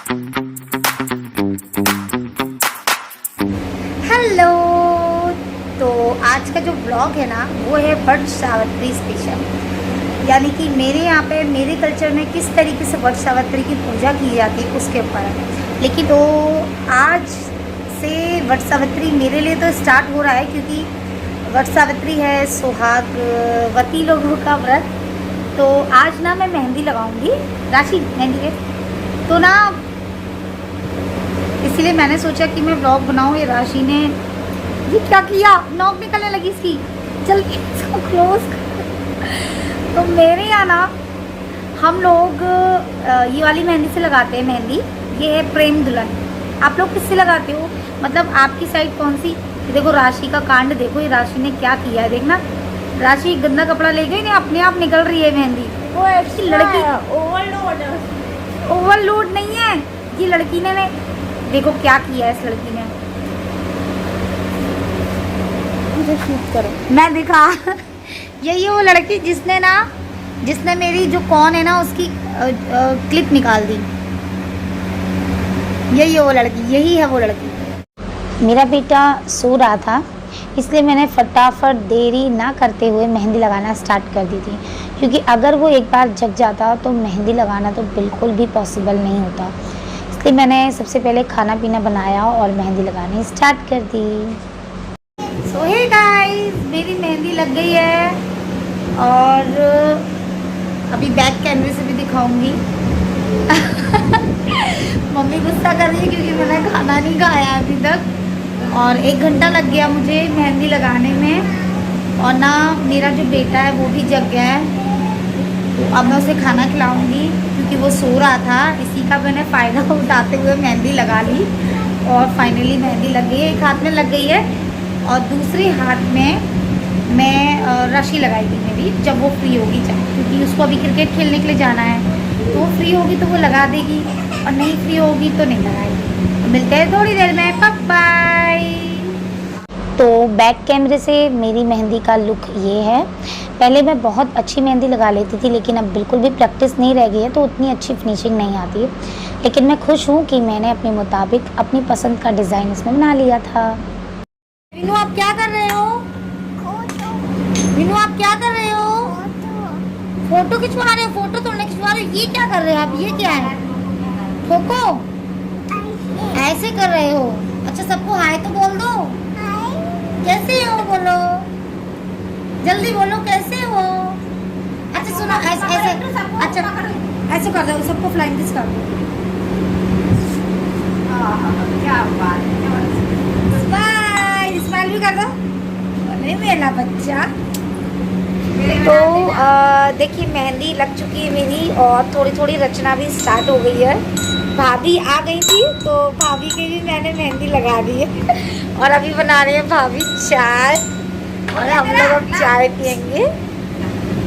Hello. तो आज का जो ब्लॉग है ना वो है वट सावित्री स्पेशल, यानी कि मेरे यहाँ पे मेरे कल्चर में किस तरीके से वट सावित्री की पूजा की जाती है उसके ऊपर है। लेकिन तो आज से वट सावित्री मेरे लिए तो स्टार्ट हो रहा है, क्योंकि वट सावित्री है सुहागवती लोगों का व्रत। तो आज ना मैं मेहंदी लगाऊंगी, राशि मेहंदी है तो ना, इसलिए मैंने सोचा कि मैं व्लॉग बनाऊं। ये राशि ने ये क्या किया, नोक निकलने लगी इसकी, जल्दी इसको क्लोज कर। तो मेरे यहाँ ना हम लोग ये वाली मेहंदी से लगाते हैं मेहंदी। ये है प्रेम दुल्हन। आप लोग किससे लगाते हो, मतलब आपकी साइड कौन सी? देखो राशि का कांड देखो, ये राशि ने क्या किया है देखना। राशि गंदा कपड़ा ले गई ना, अपने आप निकल रही है मेहंदी। वो ऐसी लड़की ओवरलोड नहीं है, ये लड़की ने देखो क्या किया है इस लड़की ने। मुझे शूट करो, मैं दिखा। यही वो लड़की जिसने मेरी जो कौन है ना उसकी क्लिप निकाल दी। यही है वो लड़की। मेरा बेटा सो रहा था, इसलिए मैंने फटाफट देरी ना करते हुए मेहंदी लगाना स्टार्ट कर दी थी, क्योंकि अगर वो एक बार जग जाता तो मेहंदी लगाना तो बिल्कुल भी पॉसिबल नहीं होता। इसलिए मैंने सबसे पहले खाना पीना बनाया और मेहंदी लगानी स्टार्ट कर दी। सो हे गाइस, मेरी मेहंदी लग गई है और अभी बैक कैमरे से भी दिखाऊंगी। मम्मी गुस्सा कर रही है क्योंकि मैंने खाना नहीं खाया अभी तक, और 1 घंटा लग गया मुझे मेहंदी लगाने में। और ना मेरा जो बेटा है वो भी जग गया है, तो अब मैं उसे खाना खिलाऊंगी क्योंकि वो सो रहा था। इसी का मैंने फ़ायदा उठाते हुए मेहंदी लगा ली और फाइनली मेहंदी लग गई है। एक हाथ में लग गई है और दूसरे हाथ में मैं राशि लगाएगी मेरी, जब वो फ्री होगी क्योंकि उसको अभी क्रिकेट खेलने के लिए जाना है। तो वो फ्री होगी तो वो लगा देगी और नहीं फ्री होगी तो नहीं लगाएगी। तो मिलते हैं थोड़ी देर में, बाय। तो बैक कैमरे से मेरी मेहंदी का लुक ये है। पहले मैं बहुत अच्छी मेहंदी लगा लेती थी, लेकिन अब बिल्कुल भी प्रैक्टिस नहीं रह गई है तो उतनी अच्छी फिनिशिंग नहीं आती है। लेकिन मैं खुश हूँ कि मैंने अपने मुताबिक अपनी पसंद का डिज़ाइन इसमें बना लिया था। मीनू आप क्या कर रहे हो? मीनू आप क्या कर रहे हो? फोटो खिंचवा रहे हो? फोटो तो नहीं खिंचवा रहे हो, ये क्या कर रहे हो आप? ये क्या है? ठोको ऐसे कर रहे हो? अच्छा सबको हाय तो बोल दो। कैसे हो बोलो, जल्दी बोलो कैसे हो। अच्छा सुनो, ऐसे अच्छा ऐसे कर दो, सबको फ्लाइंग किस कर दो। क्या बात है, स्माइल भी कर दो। अरे मेरा बच्चा। तो देखिए मेहंदी लग चुकी है मेरी और थोड़ी थोड़ी रचना भी स्टार्ट हो गई है। भाभी आ गई थी तो भाभी की भी मैंने मेहंदी लगा दी है। और अभी बना रही है भाभी चाय और हम लोग अब चाय पियेंगे।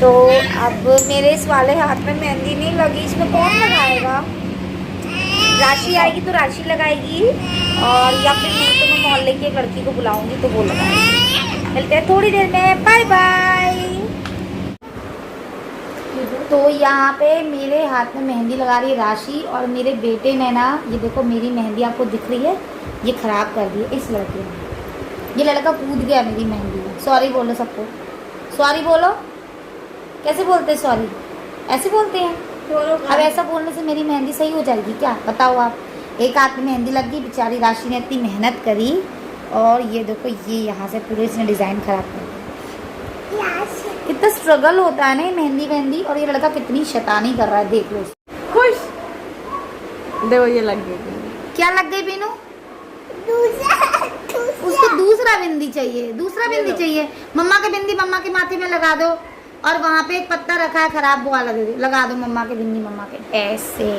तो अब मेरे इस वाले हाथ में मेहंदी नहीं लगी, इसमें कौन लगाएगा? राशि आएगी तो राशि लगाएगी, और या फिर नहीं तो मैं मोहल्ले की एक लड़की को बुलाऊंगी तो वो लगाएगी। मिलते हैं थोड़ी देर में, बाय बाय। तो यहाँ पे मेरे हाथ में मेहंदी लगा रही है राशि, और मेरे बेटे ने ना, ये देखो मेरी मेहंदी आपको दिख रही है, ये ख़राब कर दी है इस लड़के ने। ये लड़का कूद गया मेरी मेहंदी में। सॉरी बोलो सबको, सॉरी बोलो। कैसे बोलते हैं सॉरी? ऐसे बोलते हैं। अब ऐसा बोलने से मेरी मेहंदी सही हो जाएगी क्या, बताओ आप? एक हाथ में मेहंदी लग गई, बेचारी राशि ने इतनी मेहनत करी और ये देखो ये यहाँ से पूरे इसने डिज़ाइन ख़राब कर दिया। कितना स्ट्रगल होता है ना मेहंदी। और ये लड़का कितनी शैतानी कर रहा है, देख लो। खुश देखो ये लग गई। क्या लग गई बीनू? उसको दूसरा बिंदी चाहिए, दूसरा बिंदी चाहिए। मम्मा के बिंदी मम्मा के माथे में लगा दो, और वहाँ पे एक पत्ता रखा है खराब, वो वाला लगा दो मम्मा के बिंदी, मम्मा के ऐसे।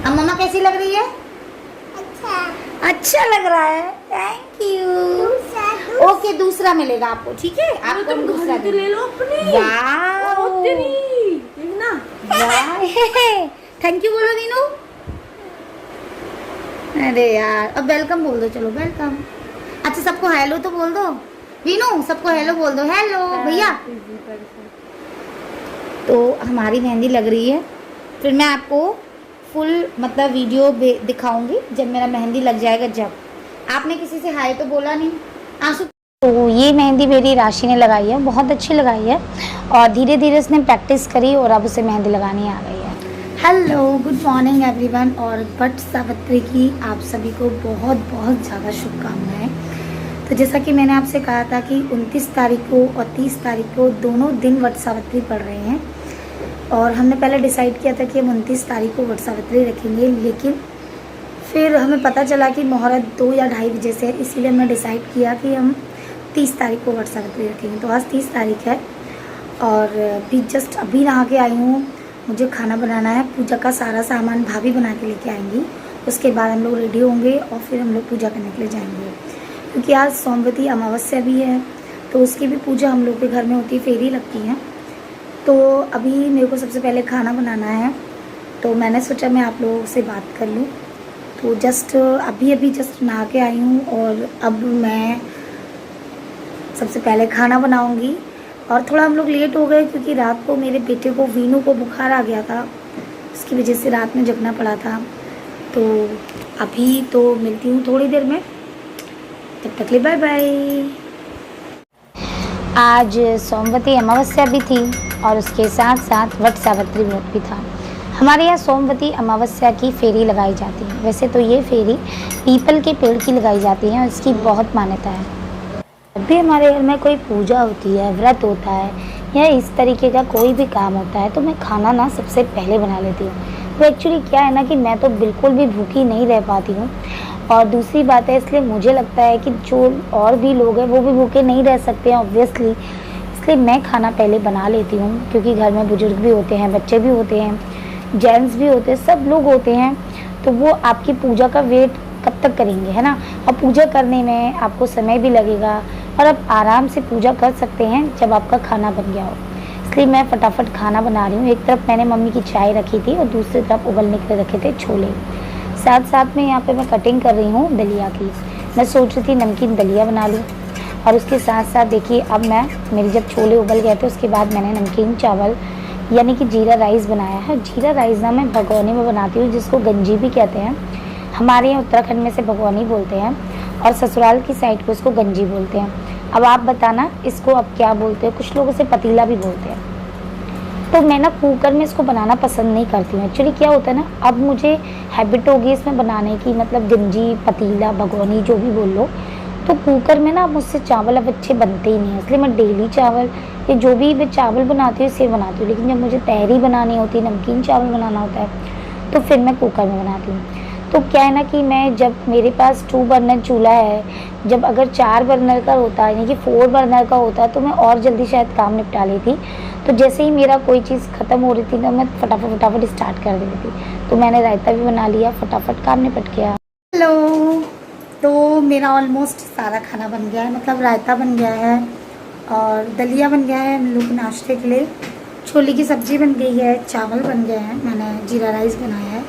अब मम्मा कैसी लग रही है? अच्छा लग रहा है, थैंक यू। ओके दूसरा मिलेगा आपको, ठीक है? आपको दूसरा ले लो अपनी। थैंक यू बोलो मीनू। अरे यार अब वेलकम बोल दो, चलो वेलकम। अच्छा सबको हेलो तो बोल दो वीनू, सबको हेलो बोल दो। हेलो भैया। तो हमारी मेहंदी लग रही है, फिर मैं आपको फुल मतलब वीडियो दिखाऊंगी जब मेरा मेहंदी लग जाएगा। जब आपने किसी से हाय तो बोला नहीं आंसू। तो ये मेहंदी मेरी राशि ने लगाई है, बहुत अच्छी लगाई है और धीरे धीरे उसने प्रैक्टिस करी और अब उसे मेहंदी लगानी आ गई है। हेलो गुड मॉर्निंग एवरीवन और वट सावित्री की आप सभी को बहुत बहुत ज़्यादा शुभकामनाएं। तो जैसा कि मैंने आपसे कहा था कि 29 तारीख को और 30 तारीख को दोनों दिन वट सावित्री पढ़ रहे हैं और हमने पहले डिसाइड किया था कि हम 29 तारीख को वट सावित्री रखेंगे, लेकिन फिर हमें पता चला कि मुहूर्त 2 या 2:30 बजे से है, इसीलिए हमने डिसाइड किया कि हम 30 तारीख को वट सावित्री रखेंगे। तो आज 30 तारीख है और भी जस्ट अभी नहा के आई हूँ। मुझे खाना बनाना है, पूजा का सारा सामान भाभी बना के लेके आएंगी, उसके बाद हम लोग रेडी होंगे और फिर हम लोग पूजा करने के लिए जाएंगे। क्योंकि आज सोमवती अमावस्या भी है तो उसकी भी पूजा हम लोग के घर में होती है, फेरी लगती है। तो अभी मेरे को सबसे पहले खाना बनाना है, तो मैंने सोचा मैं आप लोगों से बात कर लूँ। तो जस्ट अभी जस्ट नहा के आई हूँ और अब मैं सबसे पहले खाना बनाऊँगी। और थोड़ा हम लोग लेट हो गए क्योंकि रात को मेरे बेटे को वीनू को बुखार आ गया था, उसकी वजह से रात में जगना पड़ा था। तो अभी तो मिलती हूँ थोड़ी देर में, तब तक ले बाय बाय। आज सोमवती अमावस्या भी थी और उसके साथ साथ वट सावित्री व्रत भी था। हमारे यहाँ सोमवती अमावस्या की फेरी लगाई जाती है। वैसे तो ये फेरी पीपल के पेड़ की लगाई जाती है और इसकी बहुत मान्यता है। जब भी हमारे घर में कोई पूजा होती है, व्रत होता है या इस तरीके का कोई भी काम होता है तो मैं खाना ना सबसे पहले बना लेती हूँ। तो एक्चुअली क्या है ना कि मैं तो बिल्कुल भी भूखी नहीं रह पाती हूँ और दूसरी बात है इसलिए मुझे लगता है कि जो और भी लोग हैं वो भी भूखे नहीं रह सकते हैं ऑब्वियसली, इसलिए मैं खाना पहले बना लेती हूँ। क्योंकि घर में बुजुर्ग भी होते हैं, बच्चे भी होते हैं, जेंट्स भी होते हैं, सब लोग होते हैं, तो वो आपकी पूजा का वेट कब तक करेंगे, है ना। और पूजा करने में आपको समय भी लगेगा और आप आराम से पूजा कर सकते हैं जब आपका खाना बन गया हो। इसलिए मैं फटाफट खाना बना रही हूँ। एक तरफ मैंने मम्मी की चाय रखी थी और दूसरी तरफ उबलने के लिए रखे थे छोले। साथ साथ में यहाँ पे मैं कटिंग कर रही हूँ दलिया की। मैं सोच रही थी नमकीन दलिया बना लूँ और उसके साथ साथ देखिए अब मेरे जब छोले उबल गए थे उसके बाद मैंने नमकीन चावल यानी कि जीरा राइस बनाया है। जीरा राइस ना मैं भगोनी में बनाती हूँ, जिसको गंजी भी कहते हैं। हमारे यहाँ उत्तराखंड में से भगोनी बोलते हैं और ससुराल की साइड को इसको गंजी बोलते हैं। अब आप बताना इसको अब क्या बोलते हैं, कुछ लोग इसे पतीला भी बोलते हैं। तो मैं ना कुकर में इसको बनाना पसंद नहीं करती हूँ। एक्चुअली क्या होता है ना, अब मुझे हैबिट होगी इसमें बनाने की, मतलब गंजी, पतीला, भगोनी जो भी बोल लो। तो कुकर में ना मुझसे चावल अब अच्छे बनते ही नहीं है, इसलिए मैं डेली चावल या जो भी मैं चावल बनाती हूँ इसे बनाती हूँ। लेकिन जब मुझे तहरी बनानी होती है, नमकीन चावल बनाना होता है तो फिर मैं कुकर में बनाती हूँ। तो क्या है ना कि मैं जब मेरे पास 2 बर्नर चूल्हा है, जब अगर 4 बर्नर का होता है यानी कि 4 बर्नर का होता है तो मैं और जल्दी शायद काम निपटा लेती। तो जैसे ही मेरा कोई चीज़ ख़त्म हो रही थी तो मैं फटाफट स्टार्ट कर देती थी। तो मैंने रायता भी बना लिया, फटाफट काम निपट गया। हेलो, तो मेरा ऑलमोस्ट सारा खाना बन गया है, मतलब रायता बन गया है और दलिया बन गया है हम लोग नाश्ते के लिए, छोले की सब्ज़ी बन गई है, चावल बन गए हैं, मैंने जीरा राइस बनाया है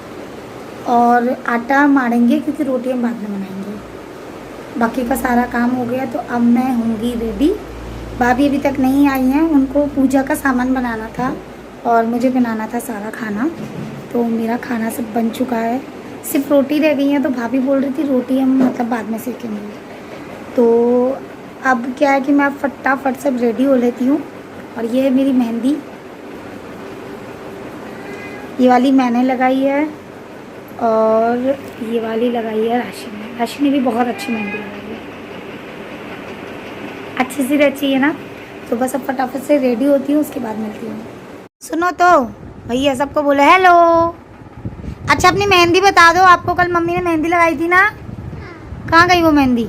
और आटा मारेंगे क्योंकि रोटी हम बाद में बनाएंगे। बाकी का सारा काम हो गया तो अब मैं होंगी रेडी। भाभी अभी तक नहीं आई हैं, उनको पूजा का सामान बनाना था और मुझे बनाना था सारा खाना। तो मेरा खाना सब बन चुका है, सिर्फ रोटी रह गई है। तो भाभी बोल रही थी रोटी हम मतलब बाद में सेकेंगे। तो अब क्या है कि मैं फटाफट सब रेडी हो लेती हूँ। और ये है मेरी मेहंदी, ये वाली मैंने लगाई है और ये वाली लगाई है राशि ने। राशि ने भी बहुत अच्छी मेहंदी लगाई है, अच्छी सी रची है ना। तो बस अब फटाफट से रेडी होती हूँ, उसके बाद मिलती हूँ। सुनो तो भैया सबको बोलो हेलो। अच्छा अपनी मेहंदी बता दो, आपको कल मम्मी ने मेहंदी लगाई थी ना, कहाँ गई वो मेहंदी?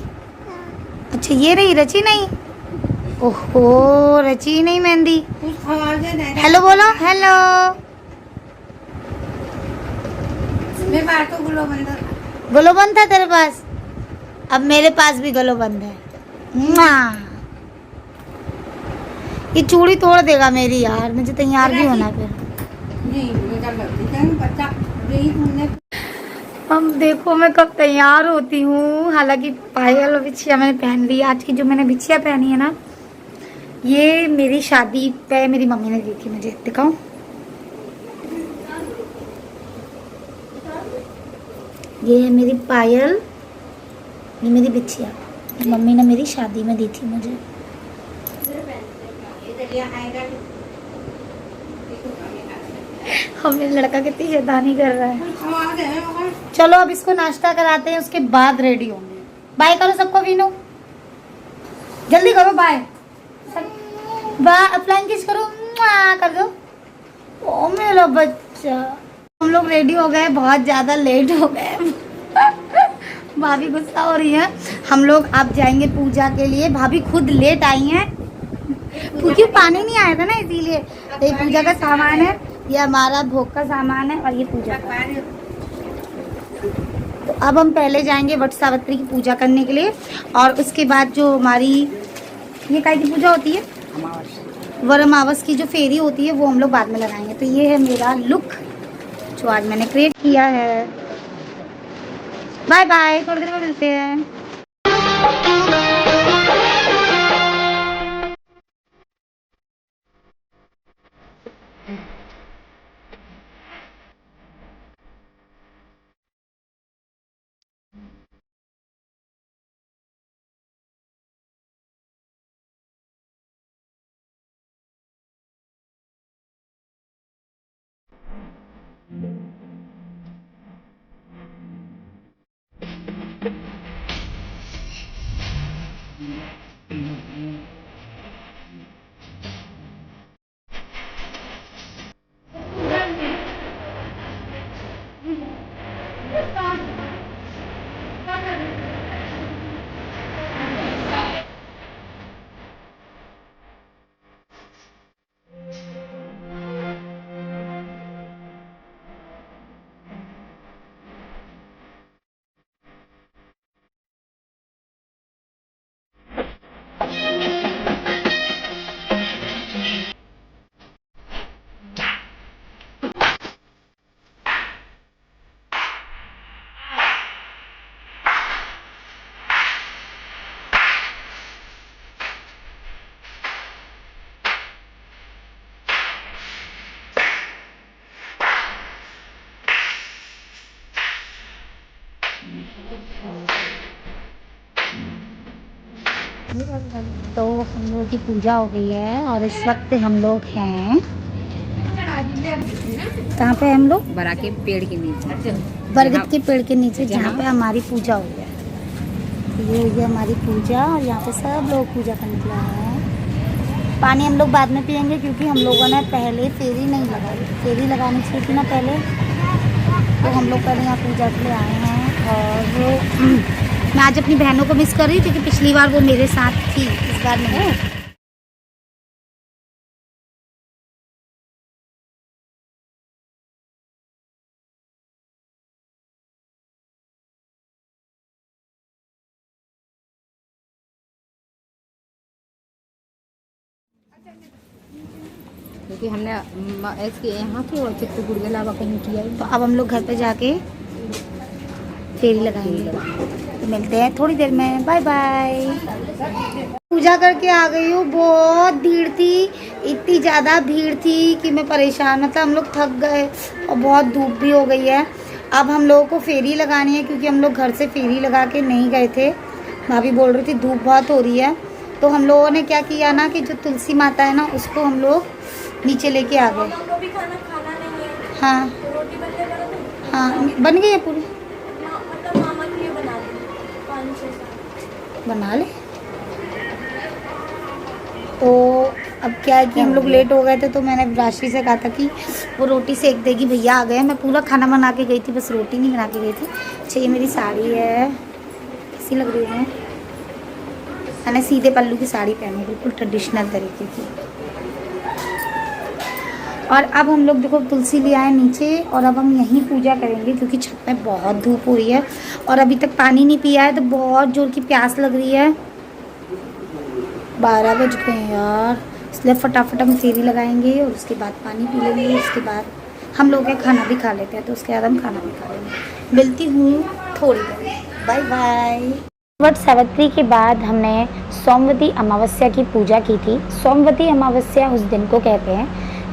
अच्छा ये रही, रची नहीं? ओहो रची नहीं मेहंदी। हेलो बोलो हेलो। गलो बंद था तेरे पास, अब मेरे पास भी गलो बंद है। ये चूड़ी तोड़ देगा मेरी यार, मुझे तैयार भी होना फिर। अब देखो मैं कब तैयार होती हूँ। हालांकि पायल और बिछिया मैंने पहन ली। आज की जो मैंने बिछिया पहनी है ना, ये मेरी शादी पे मेरी मम्मी ने दी थी मुझे। दिखाऊं? ये है मेरी पायल, ये मेरी बिछिया, ये मम्मी ने मेरी शादी में दी थी मुझे। हमें लड़का कितनी शैतानी कर रहा है। चलो अब इसको नाश्ता कराते हैं, उसके बाद रेडी होंगे। बाय करो सबको, वीनू जल्दी करो, बाय बाय, फ्लाइंग किस करो, मुआ कर दो। ओ मेरा बच्चा, हम लोग रेडी हो गए, बहुत ज़्यादा लेट हो गए। भाभी गुस्सा हो रही है। हम लोग अब जाएंगे पूजा के लिए। भाभी खुद लेट आई हैं क्योंकि पानी नहीं आया था ना, इसीलिए। ये पूजा का सामान है, ये हमारा भोग का सामान है, और ये पूजा का। तो अब हम पहले जाएंगे वट सावित्री की पूजा करने के लिए, और उसके बाद जो हमारी ये काय की पूजा होती है, वरमावस की जो फेरी होती है, वो हम लोग बाद में लगाएंगे। तो ये है मेरा लुक जो आज मैंने क्रिएट किया है। बाय बाय, थोड़ी देर में मिलते हैं। तो हम लोग की पूजा हो गई है, और इस वक्त हम लोग हैं, कहाँ पे हम लोग? बरा के पेड़ के नीचे, बरगद के पेड़ के नीचे, जहाँ पे हमारी पूजा हुई है। तो ये हुई है हमारी पूजा, और यहाँ पे सब लोग पूजा करने के लिए आए हैं। पानी हम लोग बाद में पियेंगे, क्योंकि हम लोगों ने पहले फेरी नहीं लगाई। फेरी लगानी चाहिए थी ना पहले, तो हम लोग पहले यहाँ पूजा के लिए आए हैं। और मैं आज अपनी बहनों को मिस कर रही थी, क्योंकि पिछली बार वो मेरे साथ थी, इस बार नहीं। क्योंकि हमने इसके यहाँ की और चित्रकूट के अलावा कहीं किया ही। तो अब हम लोग घर पे जाके फेरी लगाएंगे। तो मिलते हैं थोड़ी देर में, बाय बाय। पूजा करके आ गई हूँ, बहुत भीड़ थी, इतनी ज़्यादा भीड़ थी कि मैं परेशान, मतलब हम लोग थक गए, और बहुत धूप भी हो गई है। अब हम लोगों को फेरी लगानी है, क्योंकि हम लोग घर से फेरी लगा के नहीं गए थे। भाभी बोल रही थी धूप बहुत हो रही है, तो हम लोगों ने क्या किया ना, कि जो तुलसी माता है ना, उसको हम लोग नीचे लेके आ गए। हाँ हाँ, बन गई है पूरी, बना ले। तो अब क्या है कि हम लोग लेट हो गए थे, तो मैंने राशि से कहा था कि वो रोटी सेक देगी, भैया आ गए। मैं पूरा खाना बना के गई थी, बस रोटी नहीं बना के गई थी। अच्छा, ये मेरी साड़ी है, कैसी लग रही है? मैंने सीधे पल्लू की साड़ी पहनी, बिल्कुल ट्रेडिशनल तरीके की। और अब हम लोग देखो तुलसी ले आए नीचे, और अब हम यहीं पूजा करेंगे, क्योंकि छत में बहुत धूप हो रही है, और अभी तक पानी नहीं पिया है, तो बहुत जोर की प्यास लग रही है। 12 बज गए हैं यार, इसलिए फटाफट हम फेरी लगाएंगे, और उसके बाद पानी पी लेंगे। उसके बाद हम लोग क्या खाना भी खा लेते हैं, तो उसके बाद हम खाना भी खा लेंगे। मिलती हूँ थोड़ी देर, बाय बाय। वट सावित्री के बाद हमने सोमवती अमावस्या की पूजा की थी। सोमवती अमावस्या उस दिन को कहते हैं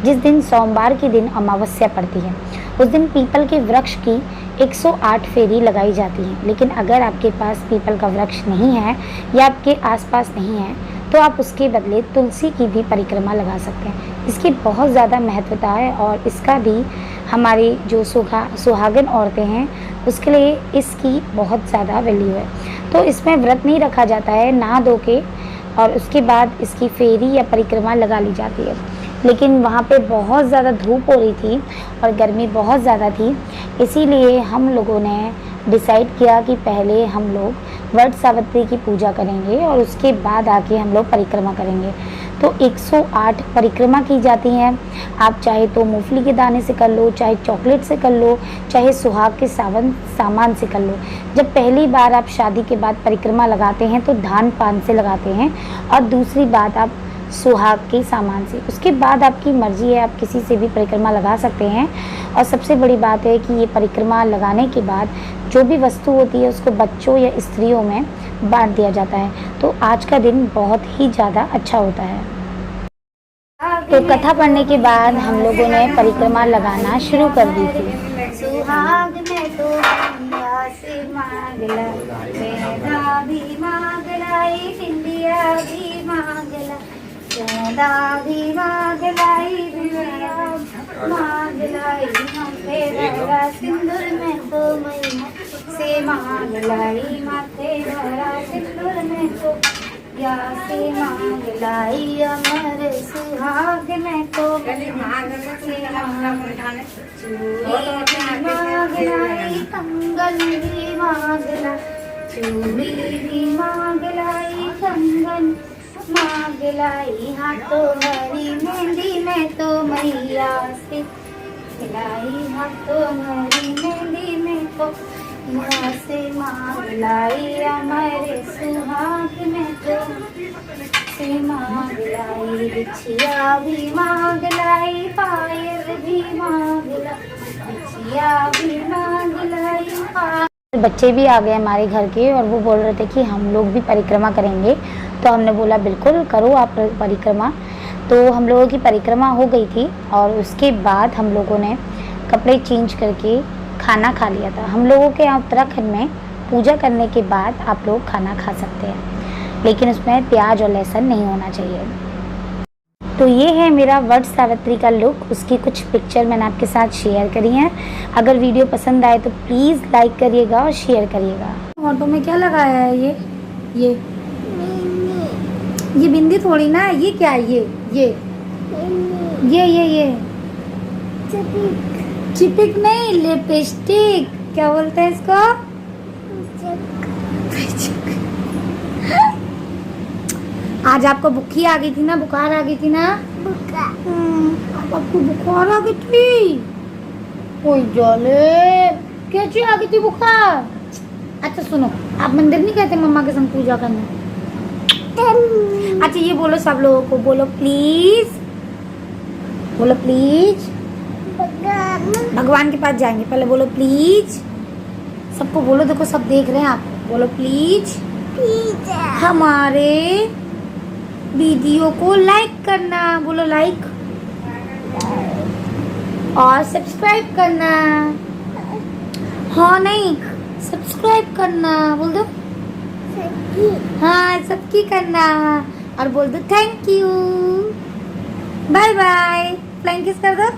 जिस दिन सोमवार के दिन अमावस्या पड़ती है। उस दिन पीपल के वृक्ष की 108 फेरी लगाई जाती हैं। लेकिन अगर आपके पास पीपल का वृक्ष नहीं है या आपके आसपास नहीं है तो आप उसके बदले तुलसी की भी परिक्रमा लगा सकते हैं। इसकी बहुत ज़्यादा महत्वता है और इसका भी हमारी जो सुहागन औरतें हैं उसके लिए इसकी बहुत ज़्यादा वैल्यू है। तो इसमें व्रत नहीं रखा जाता है, नहा धो के और उसके बाद इसकी फेरी या परिक्रमा लगा ली जाती है। लेकिन वहाँ पे बहुत ज़्यादा धूप हो रही थी और गर्मी बहुत ज़्यादा थी, इसीलिए हम लोगों ने डिसाइड किया कि पहले हम लोग वट सावित्री की पूजा करेंगे और उसके बाद आके हम लोग परिक्रमा करेंगे। तो 108 परिक्रमा की जाती हैं। आप चाहे तो मूंगफली के दाने से कर लो, चाहे चॉकलेट से कर लो, चाहे सुहाग के सामान से कर लो। जब पहली बार आप शादी के बाद परिक्रमा लगाते हैं तो धान पान से लगाते हैं और दूसरी बात आप सुहाग के सामान से। उसके बाद आपकी मर्जी है, आप किसी से भी परिक्रमा लगा सकते हैं। और सबसे बड़ी बात है कि ये परिक्रमा लगाने के बाद जो भी वस्तु होती है उसको बच्चों या स्त्रियों में बांट दिया जाता है। तो आज का दिन बहुत ही ज़्यादा अच्छा होता है। तो कथा पढ़ने के बाद हम लोगों ने परिक्रमा लगाना शुरू कर दी थी। सुहाग में तो मैया से मांगला, बेदा भी मांगलाई, सिंधिया भी मांगला, बेदा भी मांगलाई, बिंदिया मांगलाई, हम तेरा सिंदूर में तो मैया से मांगलाई, माथे भरा सिंदूर में तो या से मांगलाई, अमर सुहाग में तो मांगलाई, कंगन भी मांगला, चूड़ी भी मांगलाई, कंगन मांगलाई, हाथों हरी मेहंदी में तो मैया से लाई, हाथों हरी मेहंदी में तो मैया से मांगलाई, अमर सुहाग में तो से मांगलाई, बिछिया भी मांगलाई, पायल भी मांगला, बिछिया भी मांगलाई। बच्चे भी आ गए हमारे घर के और वो बोल रहे थे कि हम लोग भी परिक्रमा करेंगे। तो हमने बोला बिल्कुल करो आप परिक्रमा। तो हम लोगों की परिक्रमा हो गई थी और उसके बाद हम लोगों ने कपड़े चेंज करके खाना खा लिया था। हम लोगों के यहाँ उत्तराखंड में पूजा करने के बाद आप लोग खाना खा सकते हैं, लेकिन उसमें प्याज और लहसुन नहीं होना चाहिए। तो ये है मेरा वट सावित्री का लुक, उसकी कुछ पिक्चर मैंने आपके साथ शेयर करी हैं। अगर वीडियो पसंद आए तो प्लीज़ लाइक करिएगा और शेयर करिएगा। ऑटो में क्या लगाया है ये बिंदी थोड़ी ना, ये क्या है ये चिपिक नहीं, लिपस्टिक क्या बोलते हैं इसको, आज आपको बुखार आ गई थी ना, बुखार आ गई थी ना, आपको बुखार आ गई थी, ओए जाले कैसे आ गई थी बुखार। अच्छा सुनो, आप मंदिर नहीं गए थे मम्मा के संग पूजा करने? अच्छा ये बोलो सब लोगों को, बोलो प्लीज, बोलो प्लीज, भगवान के पास जाएंगे, पहले बोलो प्लीज, सबको बोलो, देखो सब देख रहे हैं आपको, बोलो प्लीज हमारे वीडियो को लाइक करना, बोलो लाइक, और सब्सक्राइब करना, हाँ नहीं सब्सक्राइब करना, बोल दो हाँ सबकी करना, और बोल दो thank you, bye bye, flying kiss कर दो।